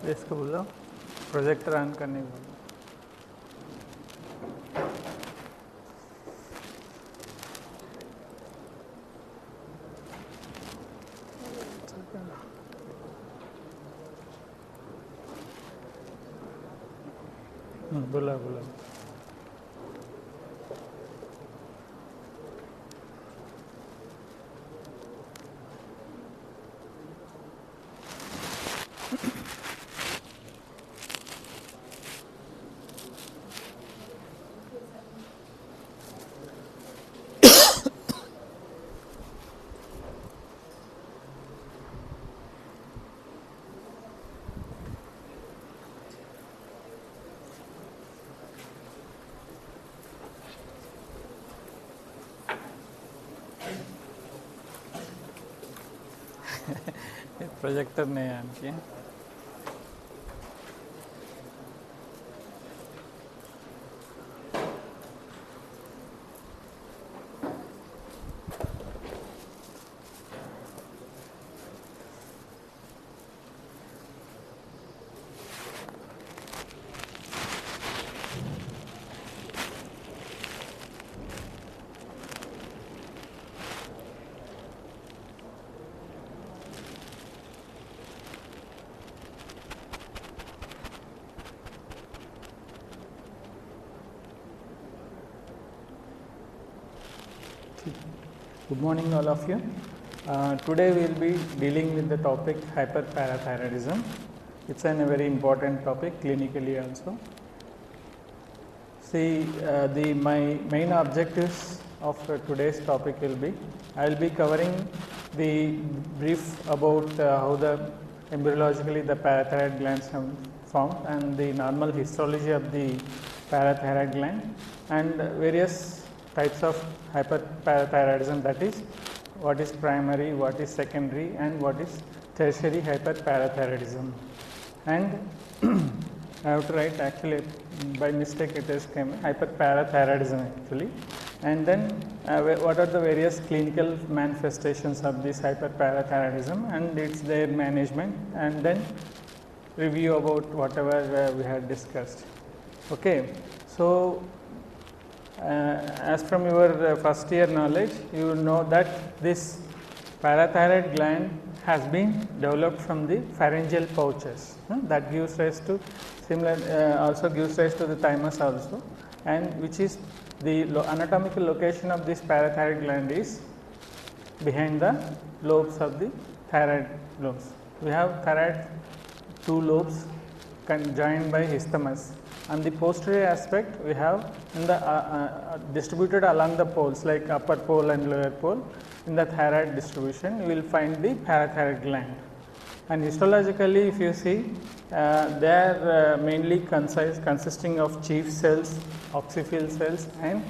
इसको बोलो projector on करने को बोलो। बोला बोला प्रोजेक्टर नहीं ऑन किया। Good morning all of you. Today we will be dealing with the topic hyperparathyroidism. It's a very important topic clinically also. See, my main objectives of today's topic will be, I will be covering the brief about how the embryologically the parathyroid glands have formed and the normal histology of the parathyroid gland and various types of hyperparathyroidism, that is what is primary, what is secondary and what is tertiary hyperparathyroidism. And I have to write, actually by mistake it is came hyperparathyroidism actually, and then what are the various clinical manifestations of this hyperparathyroidism and its their management, and then review about whatever we had discussed. Okay, so as from your first year knowledge, you know that this parathyroid gland has been developed from the pharyngeal pouches, that gives rise to similar also gives rise to the thymus also, and which is the anatomical location of this parathyroid gland is behind the lobes of the thyroid lobes. We have thyroid two lobes joined by isthmus. On the posterior aspect, we have in the distributed along the poles like upper pole and lower pole. In the thyroid distribution, you will find the parathyroid gland. And histologically, if you see, they are mainly consisting of chief cells, oxyphil cells, and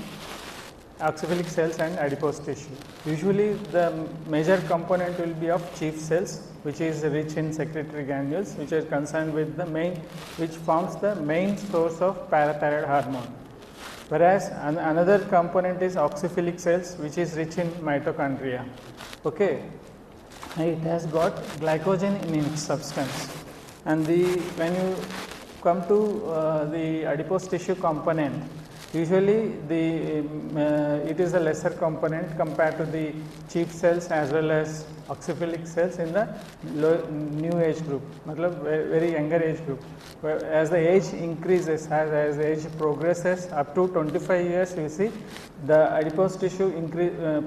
oxyphilic cells and adipose tissue. Usually, the major component will be of chief cells, which is rich in secretory granules, which is concerned with the main, which forms the main source of parathyroid hormone. Whereas another component is oxyphilic cells, which is rich in mitochondria. Okay, it has got glycogen in its substance, and when you come to the adipose tissue component, usually it is a lesser component compared to the chief cells as well as oxyphilic cells in the new age group, very younger age group. As the age increases, as the age progresses up to 25 years, you see the adipose tissue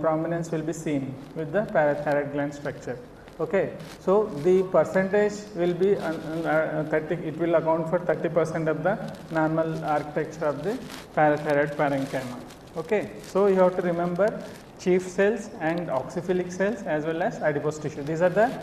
prominence will be seen with the parathyroid gland structure. Okay, so the percentage will be 30, it will account for 30% of the normal architecture of the parathyroid parenchyma. Okay, so you have to remember chief cells and oxyphilic cells as well as adipose tissue. These are the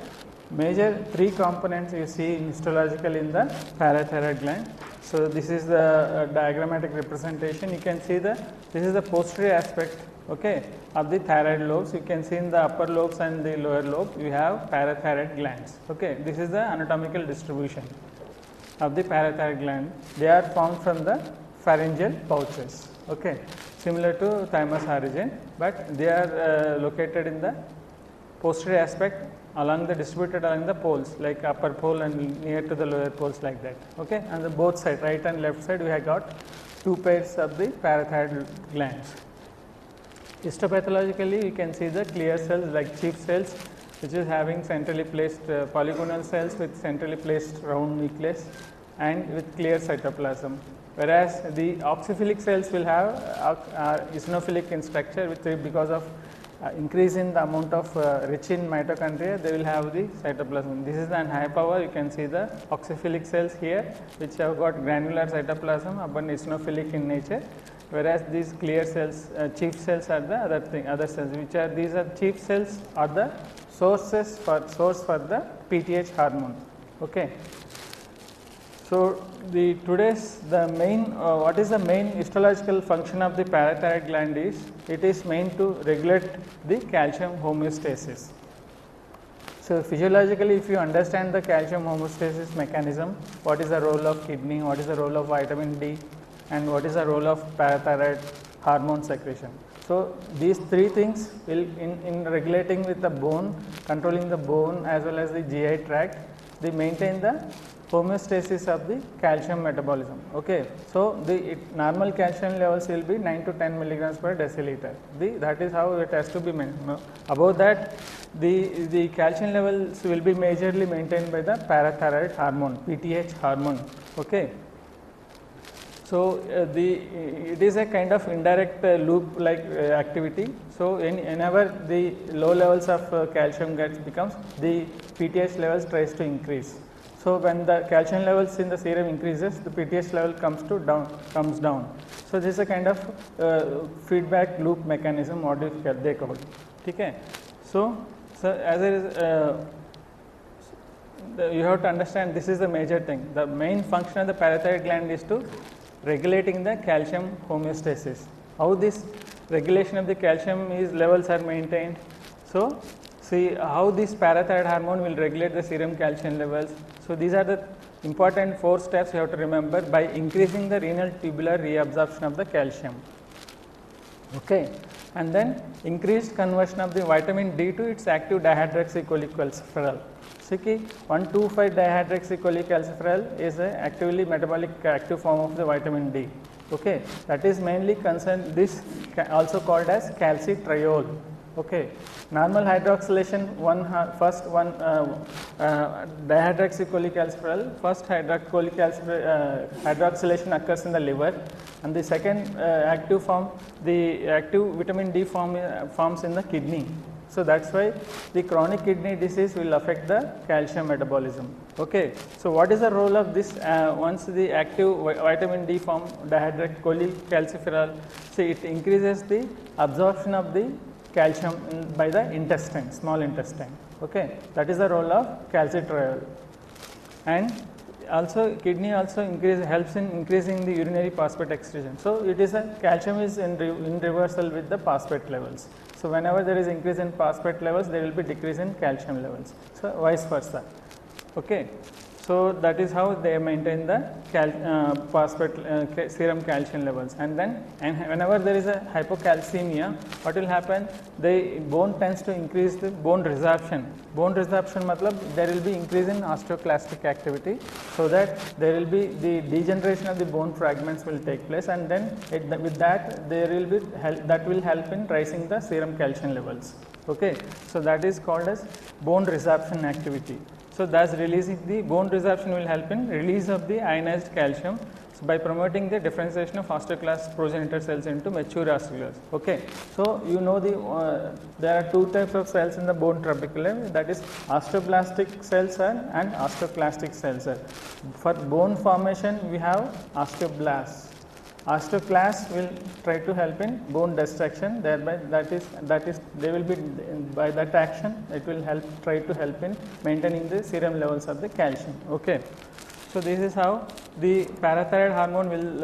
major three components you see histologically in the parathyroid gland. So this is the diagrammatic representation. You can see this is the posterior aspect, okay, of the thyroid lobes. You can see in the upper lobes and the lower lobe you have parathyroid glands. Okay, this is the anatomical distribution of the parathyroid gland. They are formed from the pharyngeal pouches. Okay, similar to thymus origin, but they are located in the posterior aspect along the distributed along the poles, like upper pole and near to the lower poles, like that. Okay, and the both side, right and left side, we have got 2 pairs of the parathyroid glands. Histopathologically, you can see the clear cells like chief cells, which is having centrally placed polygonal cells with centrally placed round nucleus and with clear cytoplasm. Whereas the oxyphilic cells will have eosinophilic in structure, which because of increase in the amount of rich in mitochondria, they will have the cytoplasm. This is the high power. You can see the oxyphilic cells here, which have got granular cytoplasm, abundant eosinophilic in nature. Whereas these clear cells, chief cells are the other cells, which are these are chief cells are the source for the PTH hormone. Okay. So the main what is the main histological function of the parathyroid gland is it is meant to regulate the calcium homeostasis. So physiologically, if you understand the calcium homeostasis mechanism, what is the role of kidney, what is the role of vitamin D, and what is the role of parathyroid hormone secretion. So these 3 things will in regulating with the bone, controlling the bone as well as the GI tract, they maintain the homeostasis of the calcium metabolism. Okay. So the normal calcium levels will be 9 to 10 milligrams per deciliter. That is how it has to be maintained. Above that, the calcium levels will be majorly maintained by the parathyroid hormone, PTH hormone. Okay. So it is a kind of indirect loop like activity. So whenever the low levels of calcium becomes, the PTH levels tries to increase. So when the calcium levels in the serum increases, the PTH level comes down. So this is a kind of feedback loop mechanism, what they call it. Okay. So as it is, you have to understand this is the major thing. The main function of the parathyroid gland is to regulating the calcium homeostasis. How this regulation of the calcium levels are maintained. So see how this parathyroid hormone will regulate the serum calcium levels. So these are the important 4 steps you have to remember by increasing the renal tubular reabsorption of the calcium. Okay. And then increased conversion of the vitamin D to its active dihydroxycholecalciferol. See, 1,2,5 dihydroxycholecalciferol is a actively metabolic active form of the vitamin D. Okay. That is mainly concerned, this also called as calcitriol. Okay. Normal hydroxylation, dihydroxycholecalciferol, first hydroxylation occurs in the liver, and the second active form, the active vitamin D forms in the kidney. So that's why the chronic kidney disease will affect the calcium metabolism. Okay. So what is the role of this once the active vitamin D form dihydroxycholecalciferol? So it increases the absorption of the calcium by the intestine, small intestine. Okay. That is the role of calcitriol. And also kidney also helps in increasing the urinary phosphate excretion. So it is calcium is in reversal with the phosphate levels. So whenever there is increase in phosphate levels, there will be decrease in calcium levels. So vice versa. Okay. So that is how they maintain the phosphate serum calcium levels. And whenever there is a hypocalcemia, what will happen? The bone tends to increase the bone resorption. Bone resorption matlab there will be increase in osteoclastic activity, so that there will be the degeneration of the bone fragments will take place, and then with that there will be that will help in raising the serum calcium levels. Okay. So that is called as bone resorption activity. So thus releasing the bone resorption will help in release of the ionized calcium by promoting the differentiation of osteoclast progenitor cells into mature osteoclasts. Okay. So you know there are 2 types of cells in the bone trabeculum, that is osteoblastic cells and osteoclastic cells. For bone formation we have osteoblasts. Osteoclasts will try to help in bone destruction, thereby that is they will be by that action it will try to help in maintaining the serum levels of the calcium. Okay. So this is how the parathyroid hormone will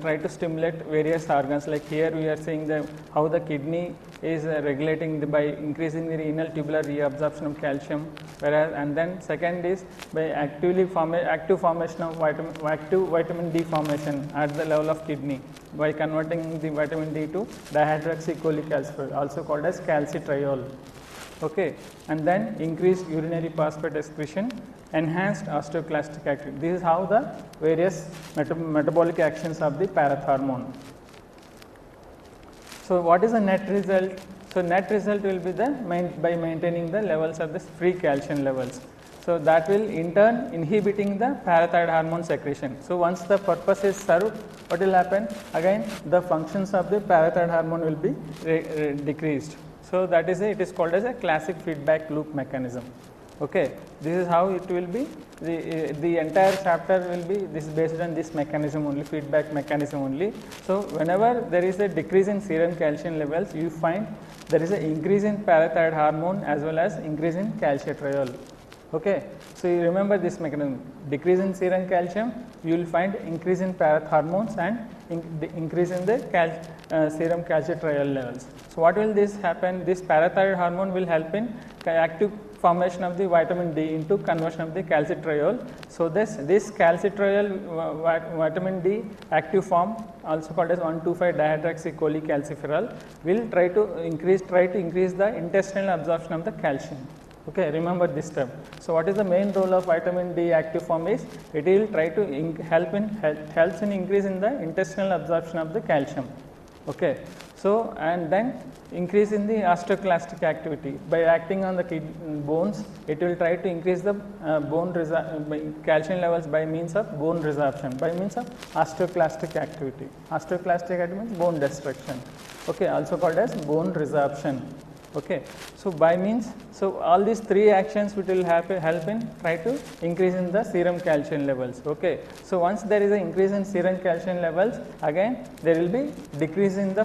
try to stimulate various organs, like here we are seeing how the kidney is regulating by increasing the renal tubular reabsorption of calcium, whereas and then second is by active formation of active vitamin D formation at the level of kidney by converting the vitamin D to dihydroxycholecalciferol, also called as calcitriol. okay, and then increased urinary phosphate excretion, enhanced osteoclastic activity. This is how the various metabolic actions of the parathormone. So, what is the net result? So, net result will be the by maintaining the levels of the free calcium levels. So, that will in turn inhibiting the parathyroid hormone secretion. So, once the purpose is served, what will happen? Again the functions of the parathyroid hormone will be decreased. So, that is it is called as a classic feedback loop mechanism. Okay. This is how it will be, the entire chapter will be this based on this mechanism only, feedback mechanism only. So, whenever there is a decrease in serum calcium levels, you find there is an increase in parathyroid hormone as well as increase in calcitriol. Okay. So, you remember this mechanism, decrease in serum calcium, you will find increase in parathormones and increase in the serum calcitriol levels. So, what will this happen? This parathyroid hormone will help in active formation of the vitamin D into conversion of the calcitriol. So, this calcitriol vitamin D active form, also called as 1,2,5-dihydroxycholecalciferol, will try to increase the intestinal absorption of the calcium. Okay, remember this term. So, what is the main role of vitamin D active form is it will try to helps in increase in the intestinal absorption of the calcium. Okay. So, and then increase in the osteoclastic activity by acting on the bones, it will try to increase the calcium levels by means of bone resorption, by means of osteoclastic activity. Osteoclastic activity means bone destruction, okay, also called as bone resorption. Okay. So, by means, so all these three actions which will help in try to increase in the serum calcium levels. Okay. So, once there is an increase in serum calcium levels, again there will be decrease in the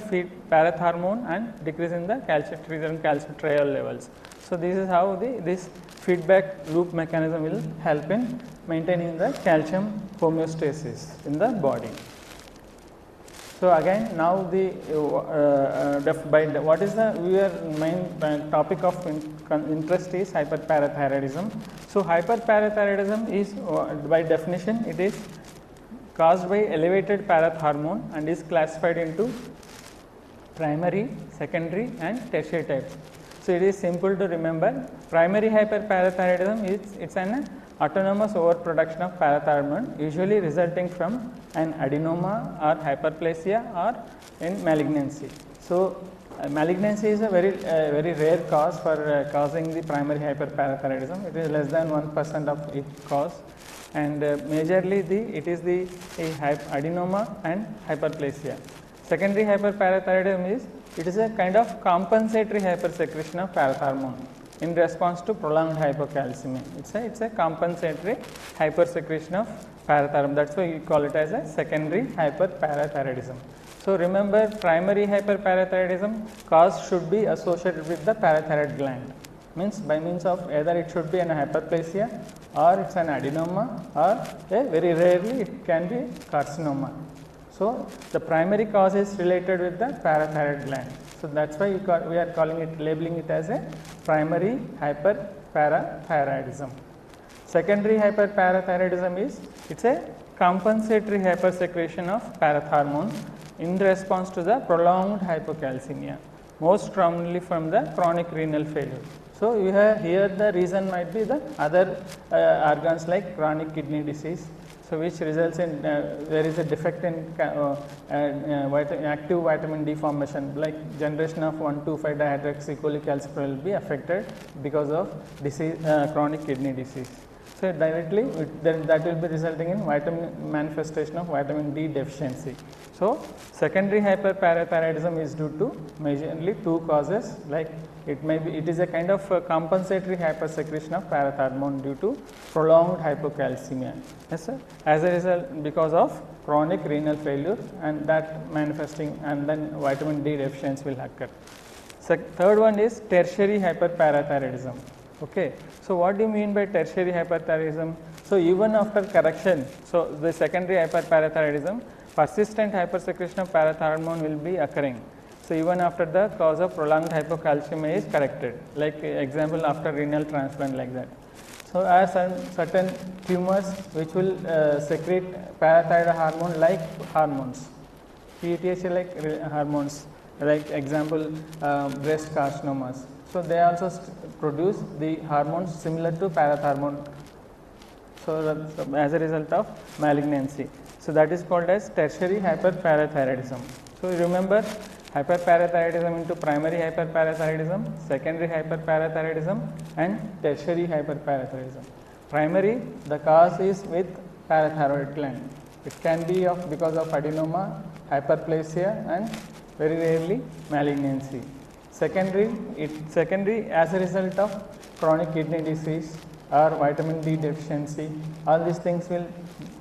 parathormone and decrease in the serum calcitriol levels. So, this is how this feedback loop mechanism will help in maintaining the calcium homeostasis in the body. So, again now the what is the main topic of interest is hyperparathyroidism. So, hyperparathyroidism is by definition it is caused by elevated parathormone and is classified into primary, secondary and tertiary types. So, it is simple to remember. Primary hyperparathyroidism is an autonomous overproduction of parathormone, usually resulting from an adenoma or hyperplasia or in malignancy. So, malignancy is a very rare cause for causing the primary hyperparathyroidism. It is less than 1% of its cause, and majorly it is the adenoma and hyperplasia. Secondary hyperparathyroidism is a kind of compensatory hypersecretion of parathormone in response to prolonged hypocalcemia. It's a compensatory hypersecretion of parathormone. That's why we call it as a secondary hyperparathyroidism. So, remember, primary hyperparathyroidism cause should be associated with the parathyroid gland, means by means of either it should be an hyperplasia or it's an adenoma or very rarely it can be carcinoma. So, the primary cause is related with the parathyroid gland. So, that is why we are labeling it as a primary hyperparathyroidism. Secondary hyperparathyroidism is a compensatory hypersecretion of parathormone in response to the prolonged hypocalcemia, most commonly from the chronic renal failure. So, you have here the reason might be the other organs like chronic kidney disease. So, which results in there is a defect in active vitamin D formation, like generation of 1,2,5-dihydroxycholecalciferol will be affected because of disease, chronic kidney disease. So, directly that will be resulting in manifestation of vitamin D deficiency. So, secondary hyperparathyroidism is due to majorly two causes, like it is a kind of compensatory hypersecretion of parathormone due to prolonged hypocalcemia. Yes, sir. As a result, because of chronic renal failure and that manifesting, and then vitamin D deficiency will occur. Third one is tertiary hyperparathyroidism. Okay. So, what do you mean by tertiary hyperthyroidism? So, even after correction, so the secondary hyperparathyroidism, persistent hypersecretion of parathormone will be occurring. So, even after the cause of prolonged hypocalcemia is corrected, like example after renal transplant, like that. So, as certain tumors which will secrete parathyroid hormone like hormones, PTH like hormones, like example breast carcinomas. So, they also produce the hormones similar to parathormone. So, as a result of malignancy. So, that is called as tertiary hyperparathyroidism. So, remember hyperparathyroidism into primary hyperparathyroidism, secondary hyperparathyroidism and tertiary hyperparathyroidism. Primary, the cause is with parathyroid gland. It can be because of adenoma, hyperplasia and very rarely malignancy. Secondary as a result of chronic kidney disease or vitamin D deficiency, all these things will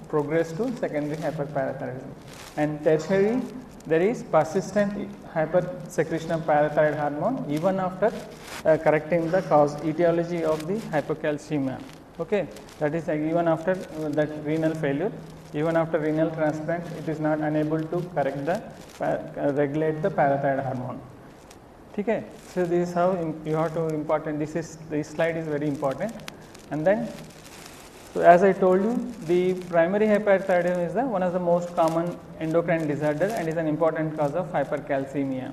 progress to secondary hyperparathyroidism. And tertiary, there is persistent hypersecretion of parathyroid hormone even after correcting the cause etiology of the hypocalcemia. Okay, that is even after that renal failure, even after renal transplant, it is not unable to correct the regulate the parathyroid hormone. Okay, so this is how you have to important. This slide is very important. And then, so as I told you, the primary hyperthyroidism is one of the most common endocrine disorder and is an important cause of hypercalcemia.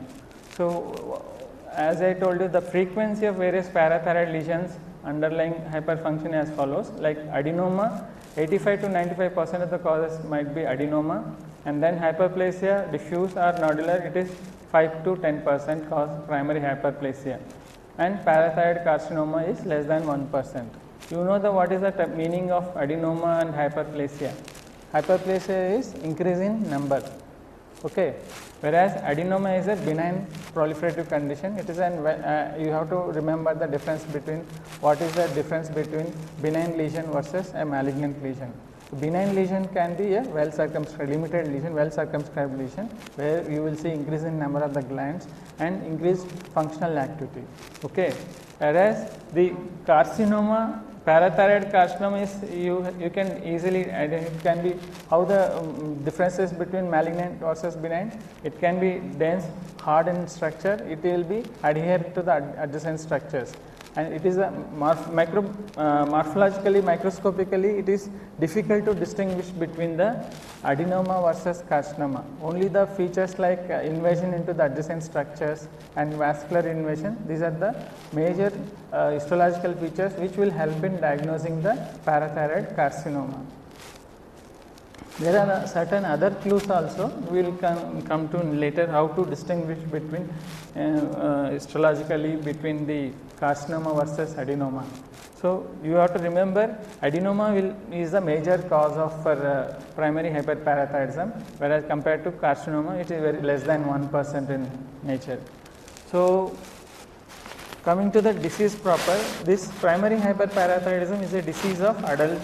So, as I told you, the frequency of various parathyroid lesions underlying hyperfunction as follows, like adenoma, 85 to 95% of the causes might be adenoma, and then hyperplasia, diffuse or nodular, it is 5 to 10% cause primary hyperplasia, and parathyroid carcinoma is less than 1%. You know what is the meaning of adenoma and hyperplasia? Hyperplasia is increase in number, okay, whereas adenoma is a benign proliferative condition. It is you have to remember the difference between what is the difference between benign lesion versus a malignant lesion. Benign lesion can be a well circumscribed limited lesion, well circumscribed lesion, where you will see increase in number of the glands and increased functional activity. Okay. Whereas the carcinoma, parathyroid carcinoma is you can easily identify. It can be how the differences between malignant versus benign. It can be dense, hard in structure. It will be adhered to the adjacent structures. And it is a morphologically, microscopically, it is difficult to distinguish between the adenoma versus carcinoma. Only the features like invasion into the adjacent structures and vascular invasion, these are the major histological features which will help in diagnosing the parathyroid carcinoma. There are certain other clues also, we will come to later how to distinguish between histologically between the carcinoma versus adenoma. So, you have to remember adenoma is the major cause of primary hyperparathyroidism, whereas compared to carcinoma it is very less than 1% in nature. So, coming to the disease proper, this primary hyperparathyroidism is a disease of adult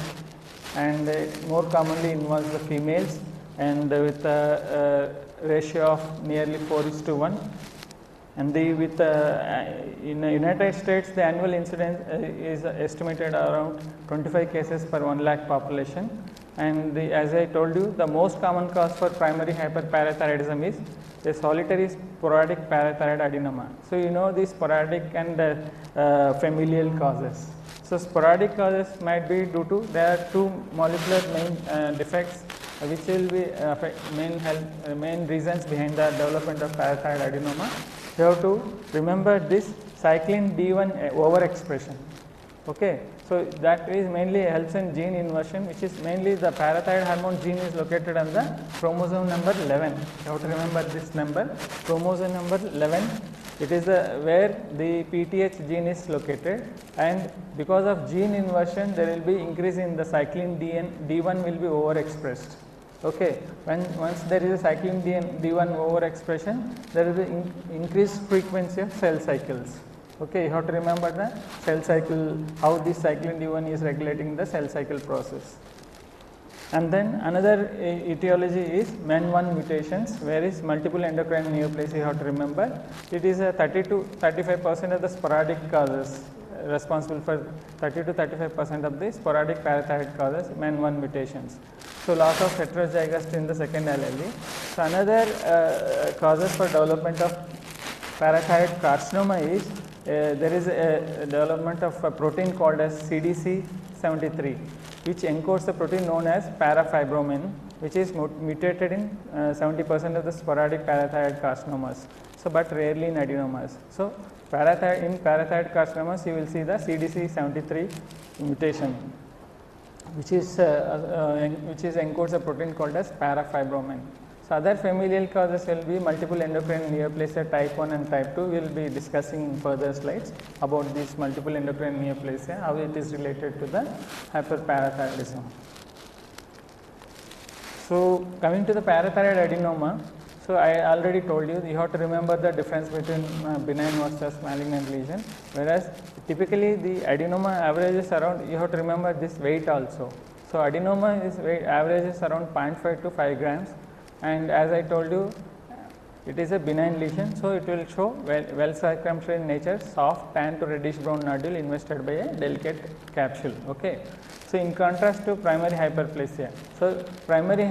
and more commonly involves the females, and with a ratio of nearly 4:1. And in the United States, the annual incidence is estimated around 25 cases per 1 lakh population. And as I told you, the most common cause for primary hyperparathyroidism is a solitary sporadic parathyroid adenoma. So, you know the sporadic and familial causes. So, sporadic causes might be due to, there are two molecular main defects which will be main reasons behind the development of parathyroid adenoma. You have to remember this cyclin D1 overexpression. Okay. So, that is mainly helps in gene inversion, which is mainly the parathyroid hormone gene is located on the chromosome number 11. You have to remember this number, chromosome number 11. It is where the PTH gene is located, and because of gene inversion there will be increase in the cyclin D1 will be overexpressed. Okay. Once there is a cyclin D1 overexpression, there will be increased frequency of cell cycles. Okay, you have to remember the cell cycle, how this cyclin D1 is regulating the cell cycle process. And then another etiology is MEN1 mutations, where is multiple endocrine neoplasia. You have to remember, it is a 30 to 35% of the sporadic causes, responsible for 30 to 35% of the sporadic parathyroid causes, MEN1 mutations. So, loss of heterozygous in the second allele. So, another causes for development of parathyroid carcinoma is there is a development of a protein called as CDC73, which encodes the protein known as parafibromin, which is mutated in 70% of the sporadic parathyroid carcinomas. So, so but rarely in adenomas. So in parathyroid carcinomas you will see the CDC73 mutation, which encodes a protein called as parafibromin. So other familial causes will be multiple endocrine neoplasia type 1 and type 2. We will be discussing in further slides about this multiple endocrine neoplasia, how it is related to the hyperparathyroidism. So coming to the parathyroid adenoma, so I already told you, you have to remember the difference between benign versus malignant lesion, whereas typically the adenoma averages around, you have to remember this weight also. So adenoma is averages around 0.5 to 5 grams, and as I told you, it is a benign lesion, so it will show well circumferential in nature, soft tan to reddish brown nodule invested by a delicate capsule. Okay. So in contrast to primary hyperplasia, so primary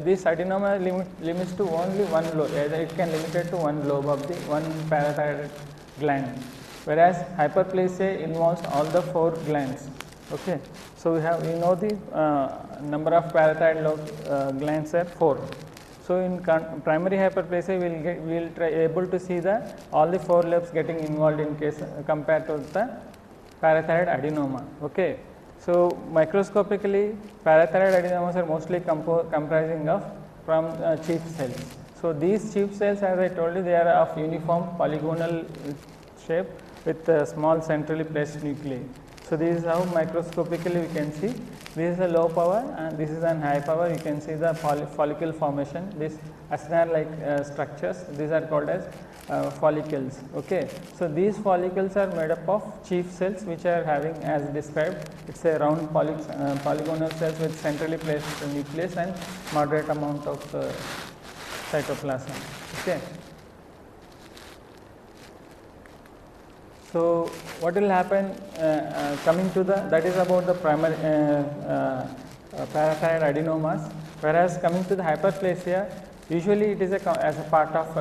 this adenoma limits to only one lobe, either it can limit it to one lobe of the one parathyroid gland, whereas hyperplasia involves all the 4 glands. Okay. So we know the number of parathyroid glands are 4. So in primary hyperplasia we will try able to see all the 4 lobes getting involved in case compared to the parathyroid adenoma. Okay. So microscopically parathyroid adenomas are mostly comprising of chief cells. So these chief cells, as I told you, they are of uniform polygonal shape with small centrally placed nuclei. So this is how microscopically we can see. This is a low power and this is an high power. You can see the follicle formation. These acinar-like structures, these are called as follicles. Okay. So these follicles are made up of chief cells, which are having, as described, it's a round polygonal cells with centrally placed nucleus and moderate amount of cytoplasm. Okay. So what will happen coming to that is about the primary parathyroid adenomas, whereas coming to the hyperplasia, usually it is as a part of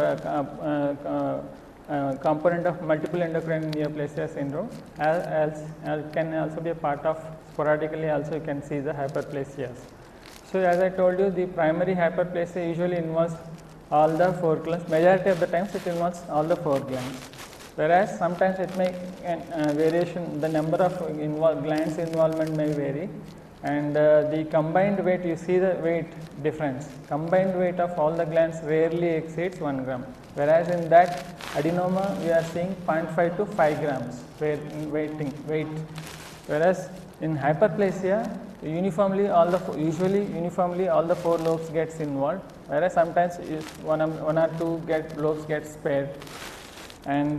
component of multiple endocrine neoplasia syndrome, as can also be a part of sporadically also you can see the hyperplasias. So as I told you, the primary hyperplasia usually involves all the 4 glands, majority of the times it involves all the 4 glands. Whereas sometimes it may variation, the number of glands involvement may vary, and the combined weight, you see the weight difference. Combined weight of all the glands rarely exceeds 1 gram, whereas in that adenoma we are seeing 0.5 to 5 grams weight. Whereas in hyperplasia, uniformly all the 4 lobes gets involved, whereas sometimes one or two lobes get spared. And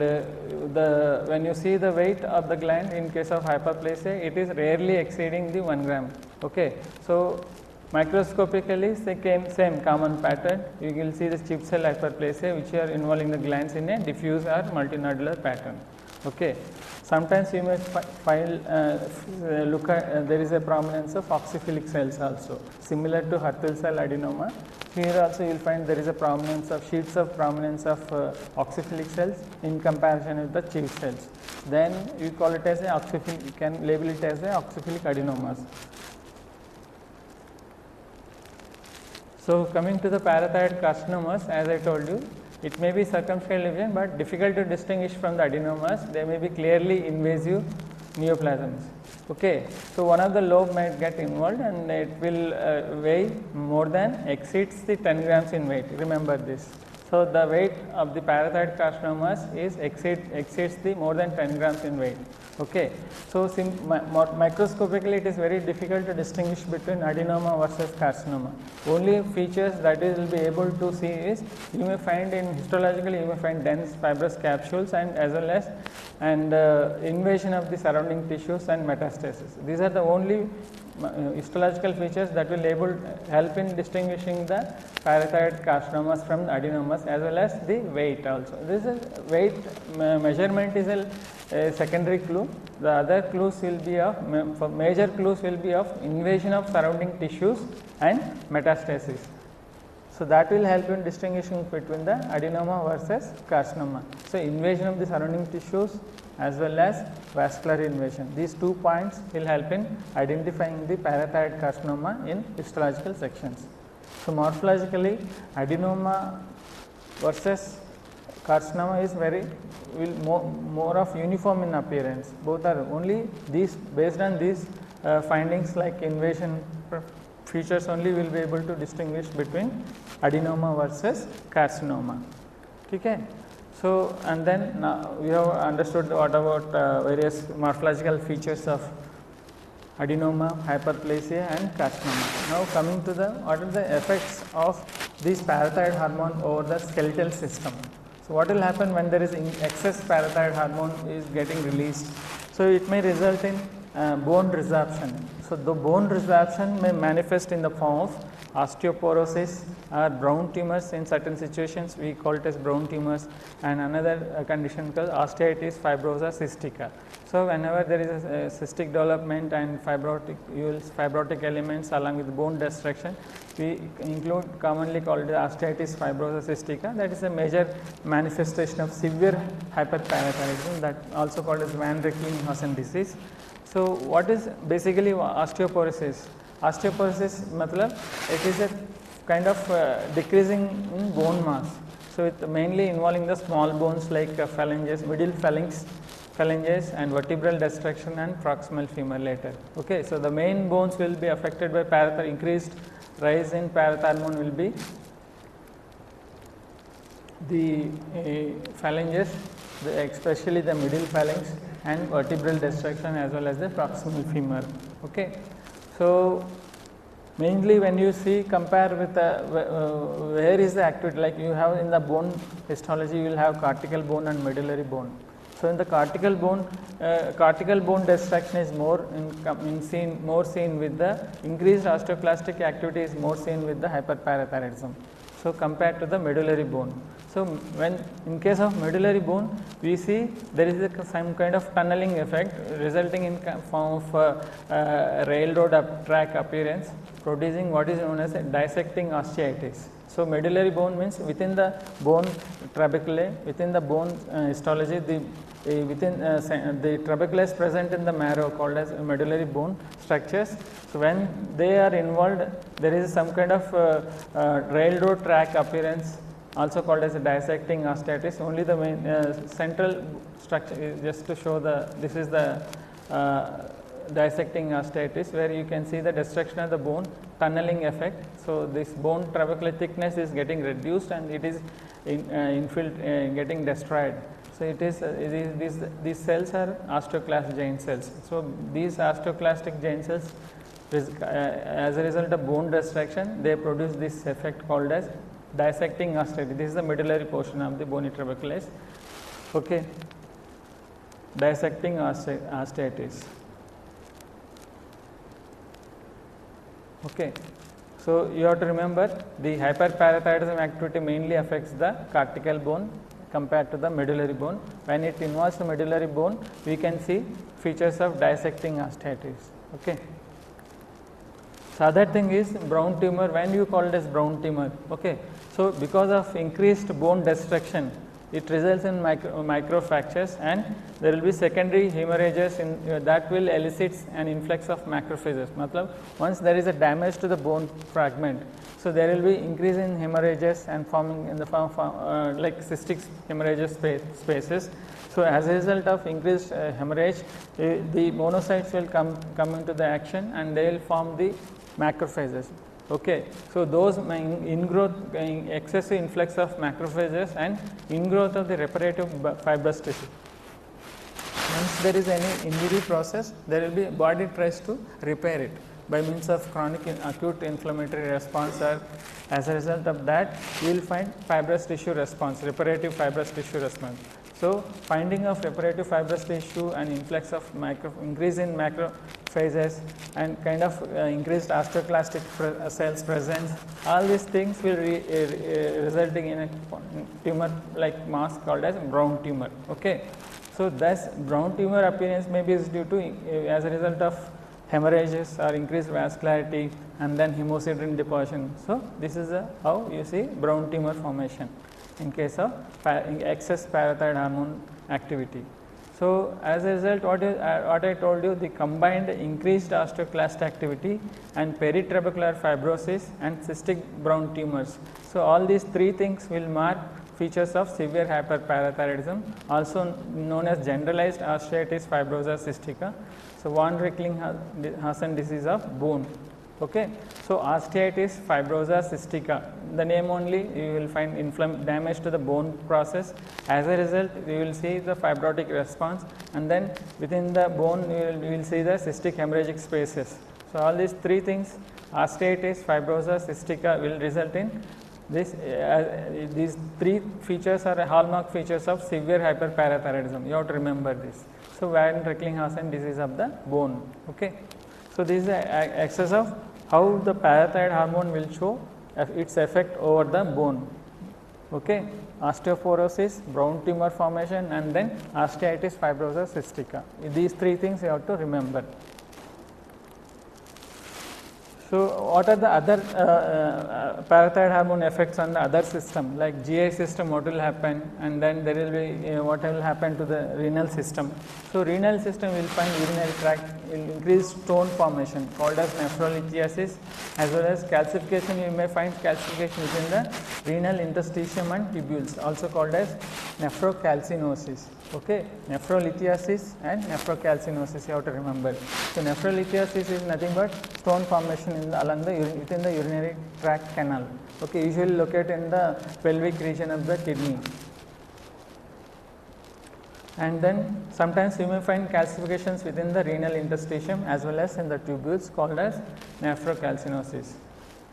when you see the weight of the gland in case of hyperplasia, it is rarely exceeding the 1 gram. Okay. So microscopically same common pattern, you will see the chief cell hyperplasia which are involving the glands in a diffuse or multinodular pattern. Okay. Sometimes you may look at there is a prominence of oxyphilic cells also, similar to Hurtwell cell adenoma. Here also you will find there is a prominence of sheets of prominence of oxyphilic cells in comparison with the chief cells. Then you call it as a oxyphilic, you can label it as a oxyphilic adenomas. So coming to the parathyroid carcinomas, as I told you, it may be circumscribed lesion but difficult to distinguish from the adenomas. They may be clearly invasive neoplasms. Okay. So one of the lobe might get involved and it will weigh more than exceeds the 10 grams in weight. Remember this. So the weight of the parathyroid carcinomas is exceeds the more than 10 grams in weight. Okay. So microscopically it is very difficult to distinguish between adenoma versus carcinoma. Only features that is will be able to see is you may find histologically you may find dense fibrous capsules and as well as invasion of the surrounding tissues and metastasis. These are the only histological features that will help in distinguishing the parathyroid carcinomas from adenomas, as well as the weight also. This is weight measurement is a secondary clue. The other clues will be of major clues will be of invasion of surrounding tissues and metastasis. So that will help in distinguishing between the adenoma versus carcinoma. So invasion of the surrounding tissues as well as vascular invasion. These 2 points will help in identifying the parathyroid carcinoma in histological sections. So morphologically, adenoma versus Carcinoma is more of uniform in appearance. Both are only these, based on these findings like invasion features only we will be able to distinguish between adenoma versus carcinoma. Okay. So, and then now we have understood what about various morphological features of adenoma, hyperplasia and carcinoma. Now coming to the what are the effects of this parathyroid hormone over the skeletal system. So, what will happen when there is excess parathyroid hormone is getting released? So, it may result in bone resorption. So, the bone resorption may manifest in the form of osteoporosis or brown tumors. In certain situations we call it as brown tumors, and another condition called osteitis fibrosa cystica. So, whenever there is a cystic development and fibrotic elements along with bone destruction, we include commonly called osteitis fibrosa cystica. That is a major manifestation of severe hyperparathyroidism, that also called as Van Reckling-Hausen disease. So, what is basically osteoporosis? Osteoporosis matlab it is a kind of decreasing in bone mass. So, it mainly involving the small bones like phalanges, middle phalanges and vertebral destruction and proximal femur later. Okay. So, the main bones will be affected by increased rise in parathyroid hormone will be the phalanges, especially the middle phalanx and vertebral destruction as well as the proximal femur. Okay. So, mainly when you see compare with where is the activity, like you have in the bone histology you will have cortical bone and medullary bone. So, in the cortical bone destruction is more seen with the increased osteoclastic activity is more seen with the hyperparathyroidism. So, compared to the medullary bone. So, when in case of medullary bone we see there is some kind of tunneling effect resulting in form of railroad track appearance, producing what is known as a dissecting osteitis. So, medullary bone means within the bone trabeculae, within the bone histology, the trabeculae is present in the marrow called as medullary bone structures. So, when they are involved, there is some kind of railroad track appearance, also called as a dissecting osteitis. Only the main central structure is just to show this is the dissecting osteitis, where you can see the destruction of the bone, tunneling effect. So, this bone trabecular thickness is getting reduced and it is getting destroyed. So, these cells are osteoclast giant cells. So, these osteoclastic giant cells as a result of bone destruction, they produce this effect called as dissecting osteitis. This is the medullary portion of the bony trabeculae. Okay. Dissecting osteitis. Okay. So, you have to remember the hyperparathyroidism activity mainly affects the cortical bone compared to the medullary bone. When it involves the medullary bone, we can see features of dissecting osteitis. Okay. So, other thing is brown tumor. When you call it as brown tumor? Okay. So, because of increased bone destruction, it results in microfractures, and there will be secondary hemorrhages that will elicit an influx of macrophages. Matlab, once there is a damage to the bone fragment, so there will be increase in hemorrhages and forming in the form of like cystic hemorrhages spaces. So, as a result of increased hemorrhage, the monocytes will come into the action and they will form the macrophages. Okay. So, those excessive influx of macrophages and ingrowth of the reparative fibrous tissue. Once there is any injury process, there will be body tries to repair it by means of chronic acute inflammatory response, or as a result of that you will find fibrous tissue response, reparative fibrous tissue response. So, finding of reparative fibrous tissue and influx of increase in macrophages and kind of increased osteoclastic cells presence, all these things will resulting in a tumor like mass called as brown tumor. Okay. So, thus brown tumor appearance may be due to as a result of hemorrhages or increased vascularity and then hemosiderin deposition. So, this is how you see brown tumor formation in case of excess parathyroid hormone activity. So, as a result, what I told you, the combined increased osteoclast activity and peritrabecular fibrosis and cystic brown tumors. So, all these three things will mark features of severe hyperparathyroidism, also known as generalized osteitis fibrosa cystica. So, von Recklinghausen disease of bone. Okay. So, osteitis fibrosa cystica, the name only you will find damage to the bone process. As a result, you will see the fibrotic response, and then within the bone you will see the cystic hemorrhagic spaces. So, all these three things, osteitis fibrosa cystica, will result in this. These three features are hallmark features of severe hyperparathyroidism. You have to remember this. So, von Recklinghausen disease of the bone. Okay. So, this is the excess of how the parathyroid hormone will show its effect over the bone. Okay. Osteoporosis, brown tumor formation, and then osteitis fibrosa cystica. These three things you have to remember. So, what are the other parathyroid hormone effects on the other system, like GI system, what will happen, and then there will be what will happen to the renal system. So, renal system will find urinary tract will increase stone formation called as nephrolithiasis, as well as calcification. You may find calcification within the renal interstitium and tubules, also called as nephrocalcinosis. Okay. Nephrolithiasis and nephrocalcinosis, you have to remember. So, nephrolithiasis is nothing but stone formation within the urinary tract canal. Okay. Usually located in the pelvic region of the kidney. And then sometimes you may find calcifications within the renal interstitium as well as in the tubules, called as nephrocalcinosis.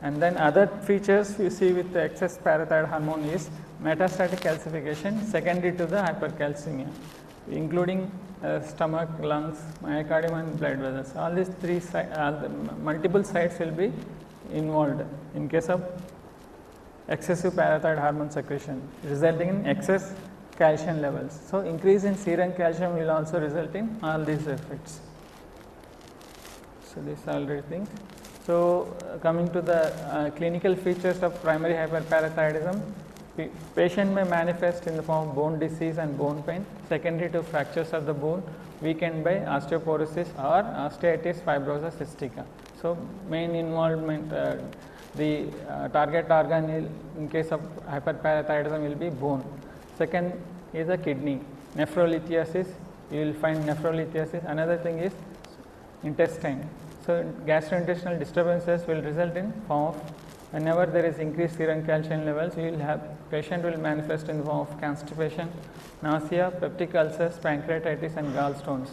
And then other features you see with the excess parathyroid hormone is metastatic calcification secondary to the hypercalcemia, including stomach, lungs, myocardium and blood vessels. All these three multiple sites will be involved in case of excessive parathyroid hormone secretion, resulting in excess calcium levels. So, increase in serum calcium will also result in all these effects. So, this already things. So, coming to the clinical features of primary hyperparathyroidism, patient may manifest in the form of bone disease and bone pain secondary to fractures of the bone weakened by osteoporosis or osteitis fibrosa cystica. So, main involvement, the target organ in case of hyperparathyroidism will be bone. Second is the kidney, nephrolithiasis, you will find nephrolithiasis. Another thing is intestine. So, gastrointestinal disturbances will result in form of, whenever there is increased serum calcium levels, you will have patient will manifest in the form of constipation, nausea, peptic ulcers, pancreatitis and gallstones.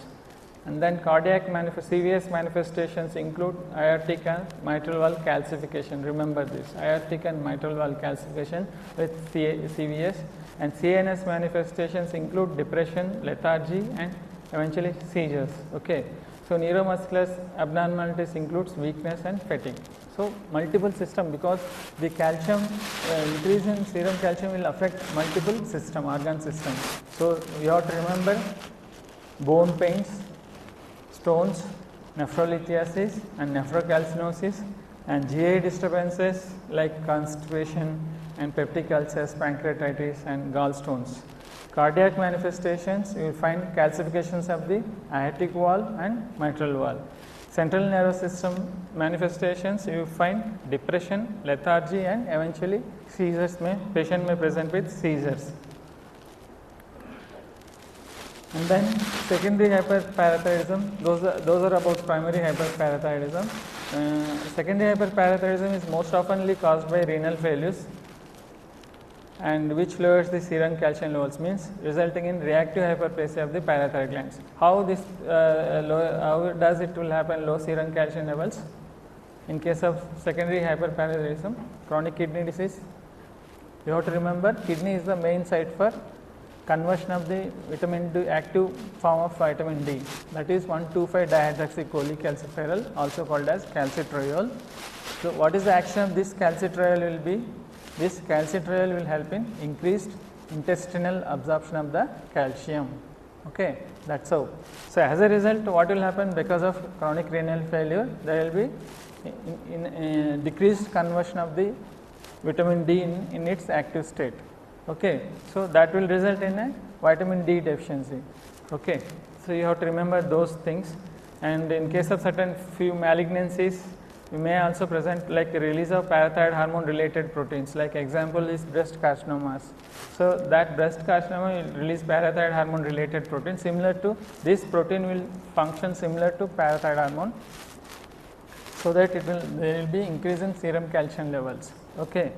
And then cardiac CVS manifestations include aortic and mitral valve calcification. Remember this, aortic and mitral valve calcification with CVS. And CNS manifestations include depression, lethargy and eventually seizures. Okay. So, neuromuscular abnormalities includes weakness and fatigue. So, multiple system, because the calcium increase in serum calcium will affect multiple system, organ system. So, you have to remember bone pains, stones, nephrolithiasis and nephrocalcinosis, and GI disturbances like constipation and peptic ulcers, pancreatitis and gallstones. Cardiac manifestations, you will find calcifications of the aortic valve and mitral valve. Central nervous system manifestations, you will find depression, lethargy and eventually seizures. Patient may present with seizures. And then secondary hyperparathyroidism, those are about primary hyperparathyroidism. Secondary hyperparathyroidism is most oftenly caused by renal failures, and which lowers the serum calcium levels, means resulting in reactive hyperplasia of the parathyroid glands. How this how does it will happen low serum calcium levels? In case of secondary hyperparathyroidism, chronic kidney disease, you have to remember kidney is the main site for conversion of the vitamin D, active form of vitamin D, that is 1,2,5-dihydroxycholecalciferol, also called as calcitriol. So, what is the action of this calcitriol will be? This calcitriol will help in increased intestinal absorption of the calcium. Okay, that's how. So, as a result, what will happen because of chronic renal failure? There will be decreased conversion of the vitamin D in its active state. Okay, so that will result in a vitamin D deficiency. Okay, so you have to remember those things. And in case of certain few malignancies, may also present like release of parathyroid hormone related proteins, like example is breast carcinomas. So, that breast carcinoma will release parathyroid hormone related protein, similar to this protein will function similar to parathyroid hormone, so that there will be increase in serum calcium levels. Okay.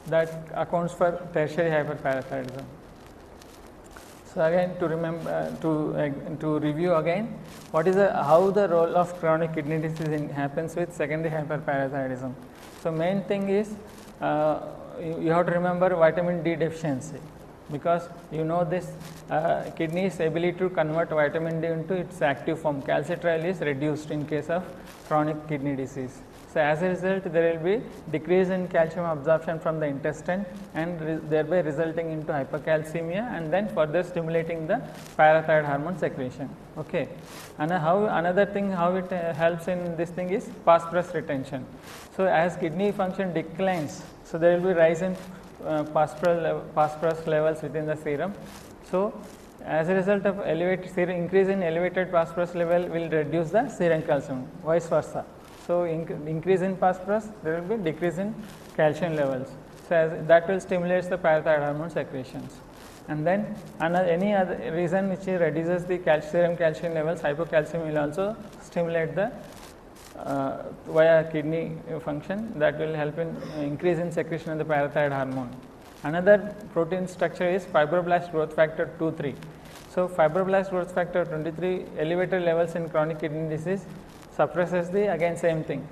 That accounts for tertiary hyperparathyroidism. So, again to remember to review again, what is how the role of chronic kidney disease happens with secondary hyperparathyroidism. So, main thing is you have to remember vitamin D deficiency, because you know this kidney's ability to convert vitamin D into its active form, calcitriol, is reduced in case of chronic kidney disease. So, as a result, there will be decrease in calcium absorption from the intestine, and thereby resulting into hypercalcemia, and then further stimulating the parathyroid hormone secretion. Okay. And another thing how it helps in this thing is phosphorus retention. So, as kidney function declines, so there will be rise in phosphorus levels within the serum. So, as a result of increase in elevated phosphorus level will reduce the serum calcium, vice versa. So, increase in phosphorus, there will be decrease in calcium levels. So, that will stimulate the parathyroid hormone secretions. And then any other reason which reduces the serum calcium levels, hypocalcemia will also stimulate the via kidney function, that will help in increase in secretion of the parathyroid hormone. Another protein structure is fibroblast growth factor 2-3. So, fibroblast growth factor 23 elevated levels in chronic kidney disease suppresses the, again same thing,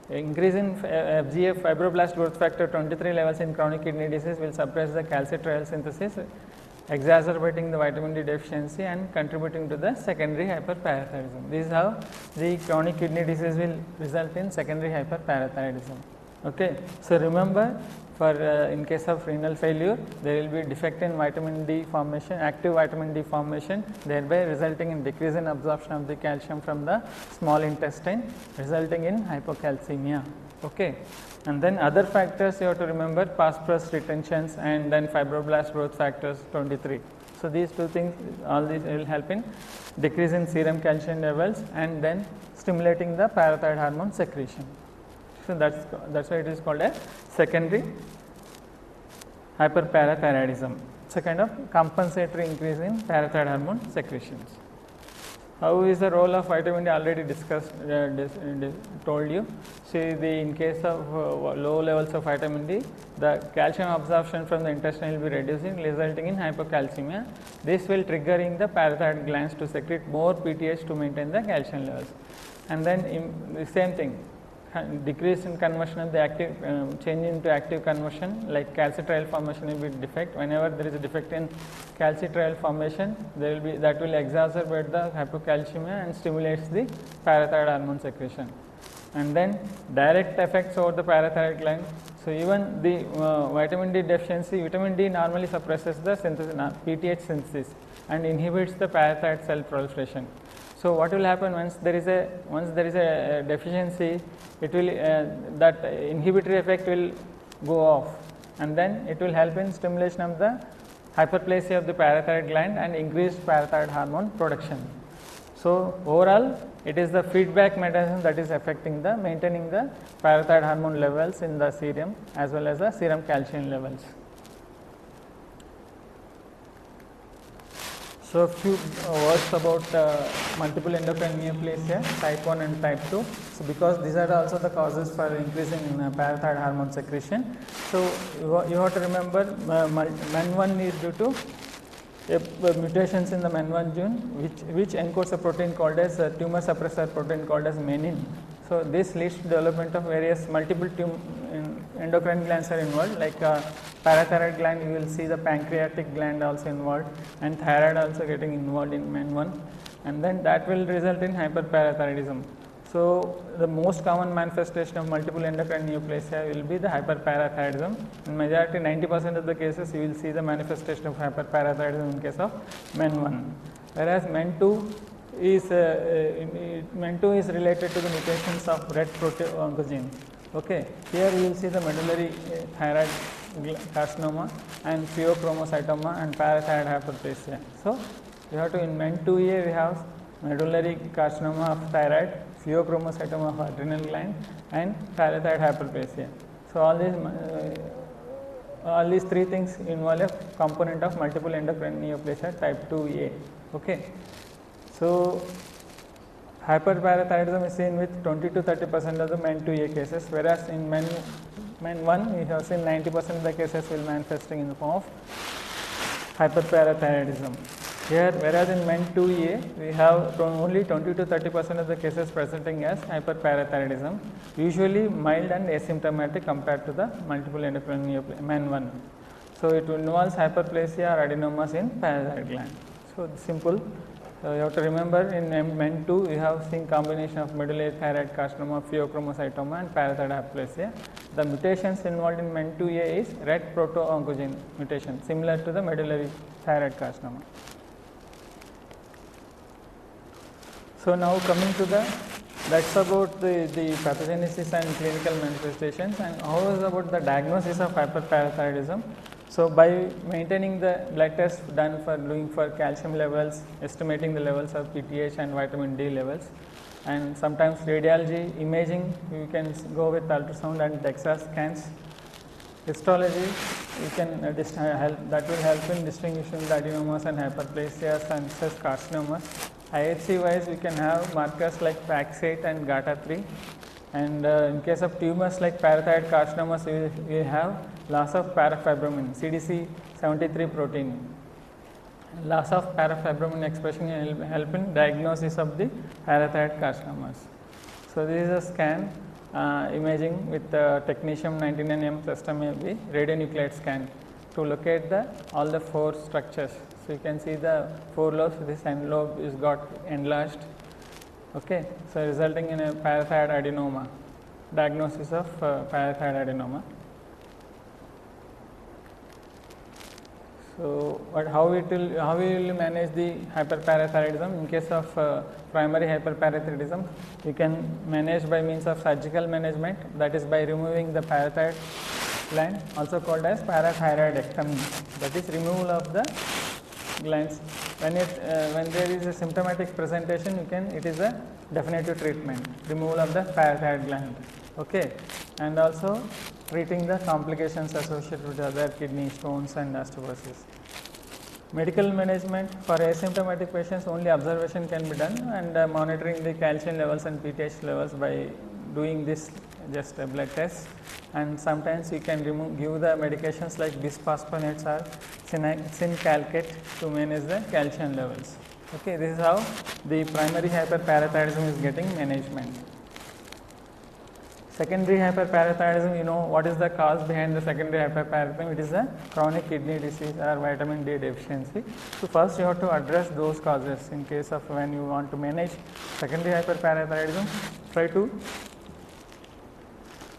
increase in FGF fibroblast growth factor 23 levels in chronic kidney disease will suppress the calcitriol synthesis, exacerbating the vitamin D deficiency and contributing to the secondary hyperparathyroidism. This is how the chronic kidney disease will result in secondary hyperparathyroidism. Okay. So, remember, for in case of renal failure, there will be defect in vitamin D formation, active vitamin D formation, thereby resulting in decrease in absorption of the calcium from the small intestine, resulting in hypocalcemia. Okay. And then other factors you have to remember, phosphorus retentions and then fibroblast growth factors 23. So, these two things, all these will help in decrease in serum calcium levels and then stimulating the parathyroid hormone secretion. So, that's why it is called a secondary hyperparathyroidism. It's a kind of compensatory increase in parathyroid hormone secretions. How is the role of vitamin D? Already discussed, told you. See, in case of low levels of vitamin D, the calcium absorption from the intestine will be reducing, resulting in hypocalcemia. This will triggering the parathyroid glands to secrete more PTH to maintain the calcium levels. And then the same thing, decrease in conversion of the active, change into active conversion, like calcitriol formation will be defect. Whenever there is a defect in calcitriol formation, there will be, that will exacerbate the hypocalcemia and stimulates the parathyroid hormone secretion. And then direct effects over the parathyroid gland. So, even the vitamin D deficiency, vitamin D normally suppresses the synthesis, PTH synthesis and inhibits the parathyroid cell proliferation. So, what will happen once there is a deficiency, it will that inhibitory effect will go off, and then it will help in stimulation of the hyperplasia of the parathyroid gland and increased parathyroid hormone production. So, overall it is the feedback mechanism that is affecting the maintaining the parathyroid hormone levels in the serum as well as the serum calcium levels. So, few words about multiple endocrine neoplasia type 1 and type 2. So, because these are also the causes for increasing in parathyroid hormone secretion. So, you have to remember MEN1 is due to mutations in the MEN1 gene which encodes a protein called as tumor suppressor protein called as menin. So, this leads to development of various multiple endocrine glands are involved, like parathyroid gland, you will see the pancreatic gland also involved and thyroid also getting involved in MEN1, and then that will result in hyperparathyroidism. So, the most common manifestation of multiple endocrine neoplasia will be the hyperparathyroidism. In majority 90% of the cases you will see the manifestation of hyperparathyroidism in case of MEN1, whereas MEN2 is related to the mutations of red protein-oncogene. Okay. Here you will see the medullary thyroid carcinoma and pheochromocytoma and parathyroid hyperplasia. So, you have to in MEN2A we have medullary carcinoma of thyroid, pheochromocytoma of adrenal gland, and parathyroid hyperplasia. So all these three things involve a component of multiple endocrine neoplasia type 2A. Okay. So hyperparathyroidism is seen with 20 to 30% of the men 2A cases, whereas in men 1 we have seen 90% of the cases will manifesting in the form of hyperparathyroidism. Here, whereas in men 2A we have only 20 to 30% of the cases presenting as hyperparathyroidism, usually mild and asymptomatic compared to the multiple endocrine neoplasia men 1. So it involves hyperplasia or adenomas in parathyroid gland. So simple. So you have to remember in men 2 we have seen combination of medullary thyroid carcinoma, pheochromocytoma and parathyroid hyperplasia. The mutations involved in men 2A is red proto-oncogene mutation, similar to the medullary thyroid carcinoma. So now coming to that's about the pathogenesis and clinical manifestations, and how is about the diagnosis of hyperparathyroidism. So by maintaining the blood tests done for calcium levels, estimating the levels of PTH and vitamin D levels, and sometimes radiology imaging, you can go with ultrasound and DEXA scans. Histology, you can that will help in distinguishing the adenomas and hyperplasias and carcinomas. IHC wise, we can have markers like PAX8 and GATA3, and in case of tumors like parathyroid carcinomas, we have loss of parafibromin, CDC73 protein. Loss of parafibromin expression will help in diagnosis of the parathyroid carcinomas. So this is a scan imaging with technetium 99M system radionuclide scan to locate all the 4 structures. So you can see the 4 lobes, this end lobe is got enlarged. Okay, so resulting in a parathyroid adenoma, diagnosis of parathyroid adenoma. So, how we will manage the hyperparathyroidism? In case of primary hyperparathyroidism, you can manage by means of surgical management, that is by removing the parathyroid gland, also called as parathyroidectomy, that is removal of the glands. When there is a symptomatic presentation, it is a definitive treatment, removal of the parathyroid gland. Okay, and also treating the complications associated with other kidney stones and osteoporosis. Medical management for asymptomatic patients, only observation can be done, and monitoring the calcium levels and PTH levels by doing this just a blood test, and sometimes you can give the medications like bisphosphonates or sincalcate to manage the calcium levels. Okay, this is how the primary hyperparathyroidism is getting management. Secondary hyperparathyroidism, what is the cause behind the secondary hyperparathyroidism? It is a chronic kidney disease or vitamin D deficiency. So first you have to address those causes. In case of when you want to manage secondary hyperparathyroidism, try to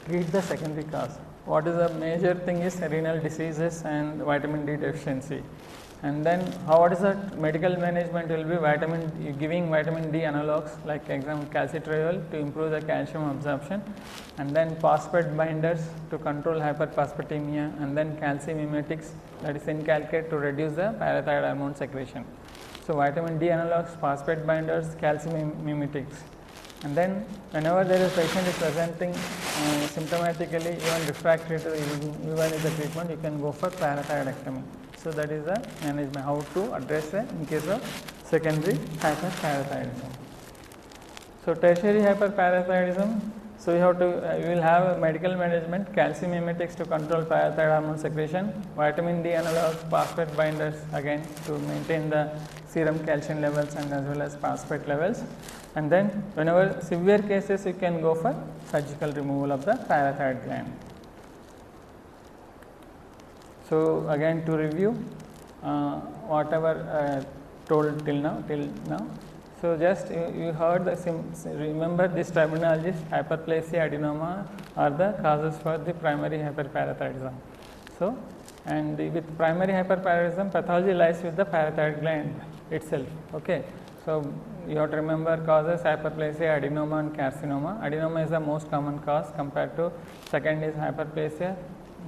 treat the secondary cause. What is the major thing is renal diseases and vitamin D deficiency. And then what is the medical management will be giving vitamin D analogs like example calcitriol to improve the calcium absorption, and then phosphate binders to control hyperphosphatemia, and then calcium mimetics, that is sincalcate, to reduce the parathyroid hormone secretion. So vitamin D analogs, phosphate binders, calcium mimetics. And then whenever there is patient is presenting symptomatically, even refractory to even the treatment, you can go for parathyroidectomy. So that is the management, how to address in case of secondary hyperparathyroidism. So tertiary hyperparathyroidism, so you will have a medical management, calcium mimetics to control parathyroid hormone secretion, vitamin D analogs, phosphate binders again to maintain the serum calcium levels and as well as phosphate levels. And then whenever severe cases, you can go for surgical removal of the parathyroid gland. So again to review whatever told till now. So just you heard remember this terminology: hyperplasia, adenoma are the causes for the primary hyperparathyroidism. So and with primary hyperparathyroidism, pathology lies with the parathyroid gland itself. Okay. So you have to remember causes: hyperplasia, adenoma and carcinoma. Adenoma is the most common cause compared to second is hyperplasia,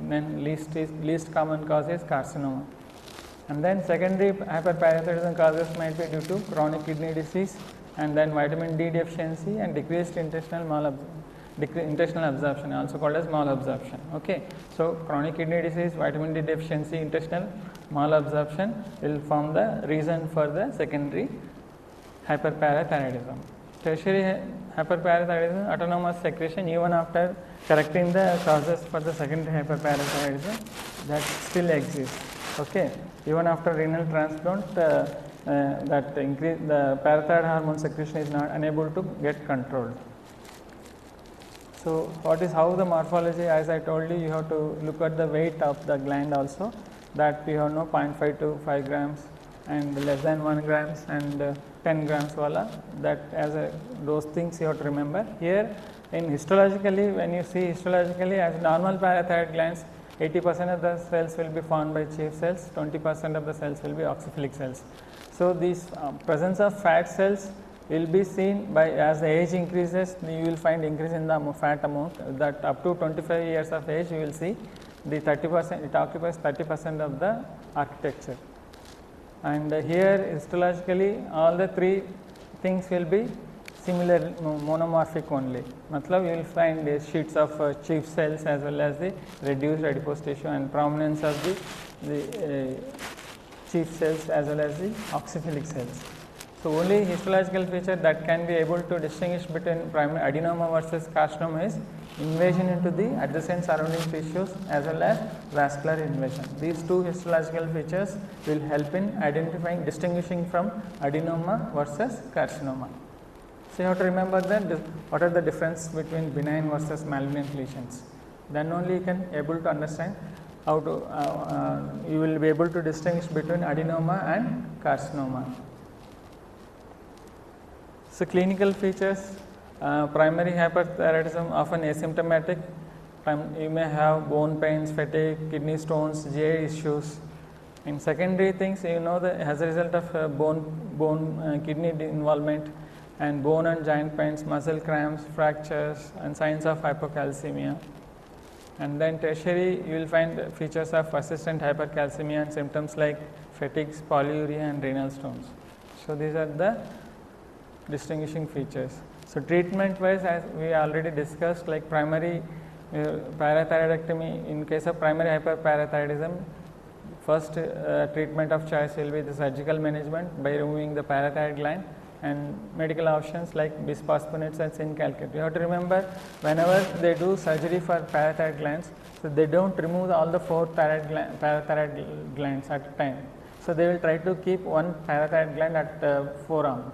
then least common cause is carcinoma. And then secondary hyperparathyroidism causes might be due to chronic kidney disease, and then vitamin D deficiency and decreased intestinal absorption, also called as malabsorption. Okay. So, chronic kidney disease, vitamin D deficiency, intestinal malabsorption will form the reason for the secondary hyperparathyroidism. Tertiary hyperparathyroidism, autonomous secretion even after correcting the causes for the secondary hyperparathyroidism, that still exists. Okay. Even after renal transplant, that increase the parathyroid hormone secretion is not unable to get controlled. So, what is how the morphology, as I told you, you have to look at the weight of the gland also, that we have no 0.5 to 5 grams and less than 1 grams and 10 grams wala, that as those things you have to remember. Here in histologically, when you see histologically as normal parathyroid glands, 80% of the cells will be formed by chief cells, 20% of the cells will be oxyphilic cells. So, this presence of fat cells will be seen by as the age increases, you will find increase in the fat amount, that up to 25 years of age you will see the 30%, it occupies 30% of the architecture. And here histologically all the three things will be similar, monomorphic only. Matlab you will find the sheets of chief cells as well as the reduced adipose tissue and prominence of the chief cells as well as the oxyphilic cells. So, only histological feature that can be able to distinguish between primary adenoma versus carcinoma is invasion into the adjacent surrounding tissues as well as vascular invasion. These two histological features will help in identifying, distinguishing from adenoma versus carcinoma. So, you have to remember that what are the difference between benign versus malignant lesions. Then only you can able to understand how to you will be able to distinguish between adenoma and carcinoma. So, clinical features, primary hyperthyroidism often asymptomatic, you may have bone pains, fatigue, kidney stones, GI issues. In secondary things, you know that as a result of kidney involvement and bone and joint pains, muscle cramps, fractures and signs of hypocalcemia. And then tertiary, you will find features of persistent hypercalcemia and symptoms like fatigues, polyuria and renal stones. So, these are the distinguishing features. So, treatment wise, as we already discussed, like primary parathyroidectomy, in case of primary hyperparathyroidism, first treatment of choice will be the surgical management by removing the parathyroid gland, and medical options like bisphosphonates and zinc calcate. You have to remember, whenever they do surgery for parathyroid glands, so they do not remove all the 4 parathyroid glands at a time. So, they will try to keep one parathyroid gland at forearm.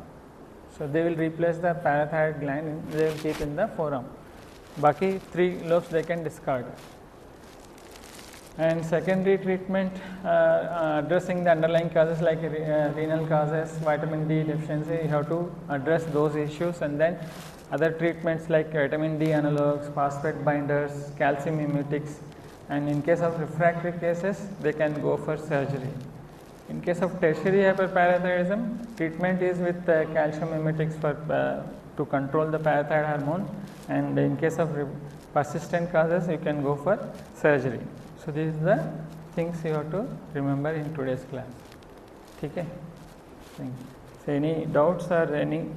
So, they will replace the parathyroid gland and they will keep in the forearm. Baki 3 lobes they can discard. And secondary treatment, addressing the underlying causes like renal causes, vitamin D deficiency, you have to address those issues, and then other treatments like vitamin D analogues, phosphate binders, calcium mimetics, and in case of refractory cases they can go for surgery. In case of tertiary hyperparathyroidism, treatment is with calcium mimetics for to control the parathyroid hormone, and in case of persistent causes you can go for surgery. So, these are the things you have to remember in today's class. Okay? Thank you. So, any doubts or any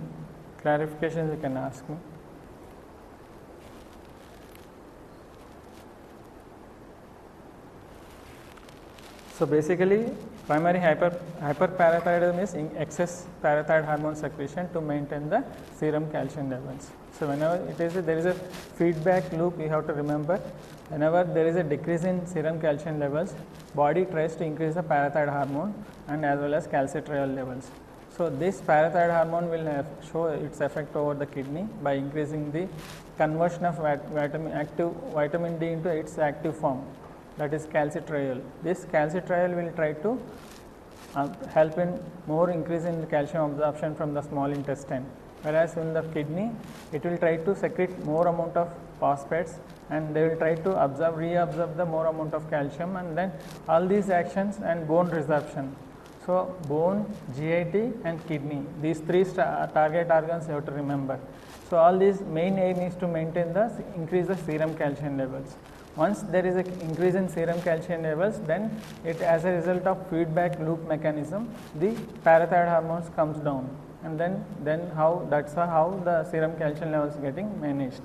clarifications you can ask me. So, basically primary hyperparathyroidism is excess parathyroid hormone secretion to maintain the serum calcium levels. So, whenever there is a feedback loop, you have to remember, whenever there is a decrease in serum calcium levels, body tries to increase the parathyroid hormone and as well as calcitriol levels. So, this parathyroid hormone will show its effect over the kidney by increasing the conversion of vitamin D into its active form, that is calcitriol. This calcitriol will try to help in more increase in calcium absorption from the small intestine, whereas in the kidney it will try to secrete more amount of phosphates and they will try to reabsorb the more amount of calcium, and then all these actions and bone resorption. So, bone, GIT and kidney, these 3 target organs you have to remember. So, all these main aim is to maintain increase the serum calcium levels. Once there is an increase in serum calcium levels, then it as a result of feedback loop mechanism, the parathyroid hormones comes down. and then how the serum calcium level is getting managed.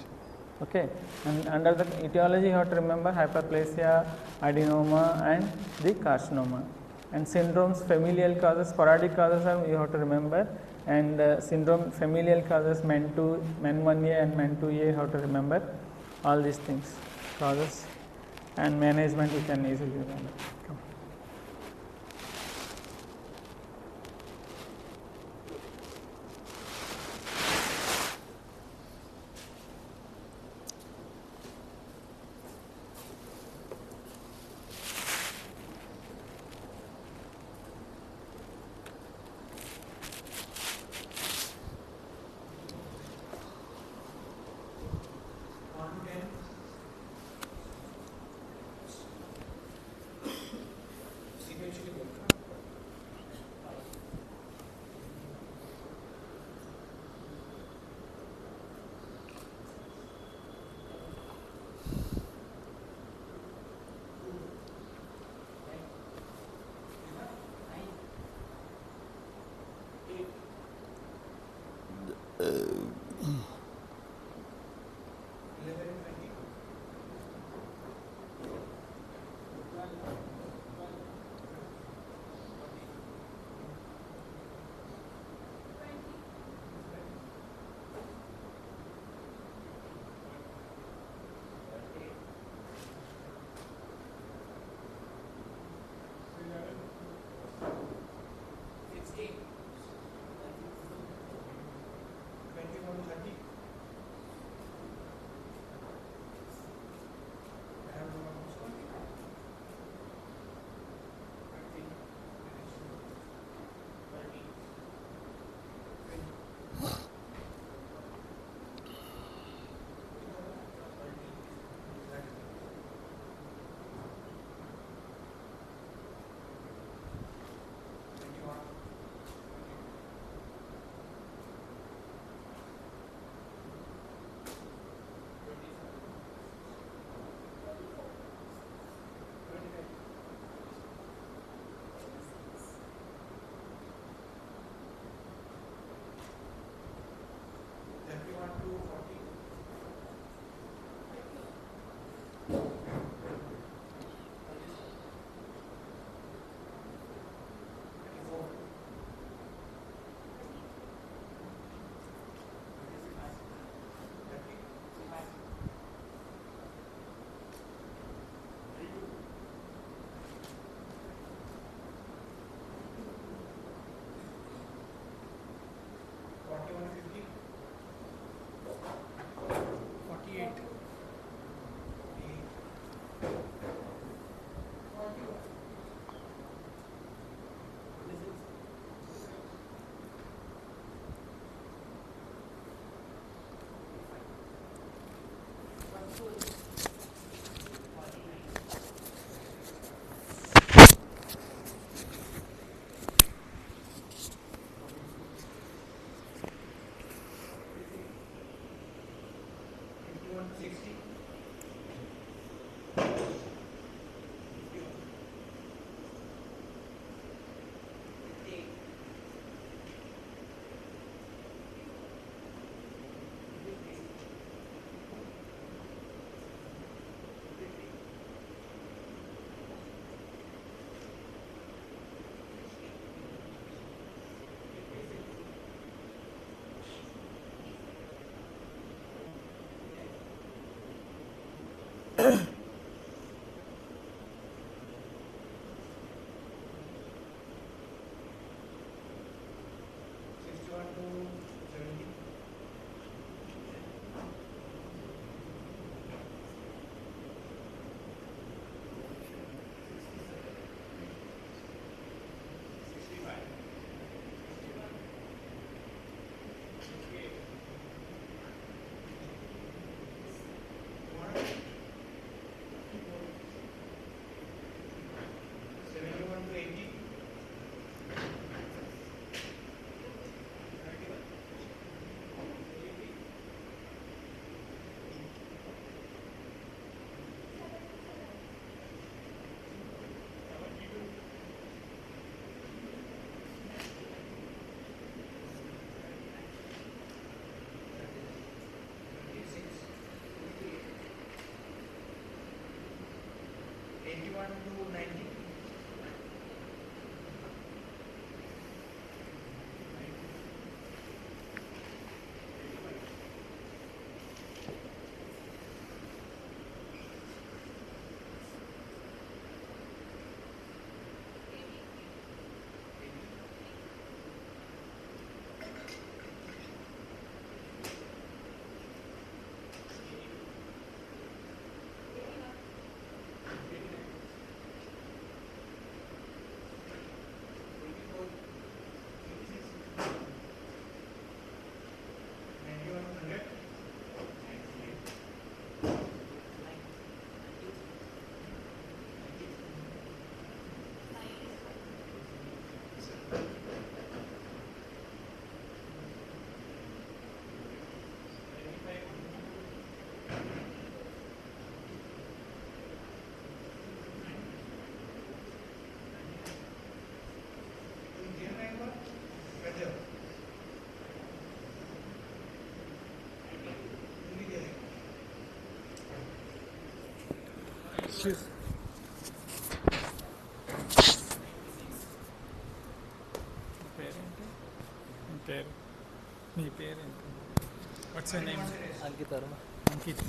Okay, and under the etiology you have to remember hyperplasia, adenoma, and the carcinoma. And syndromes, familial causes, sporadic causes are you have to remember, and syndrome familial causes MEN1A and MEN2A you have to remember. All these things, causes and management you can easily remember. Come. పేరు మీ పేరు what's your name? Ankit. Ankit.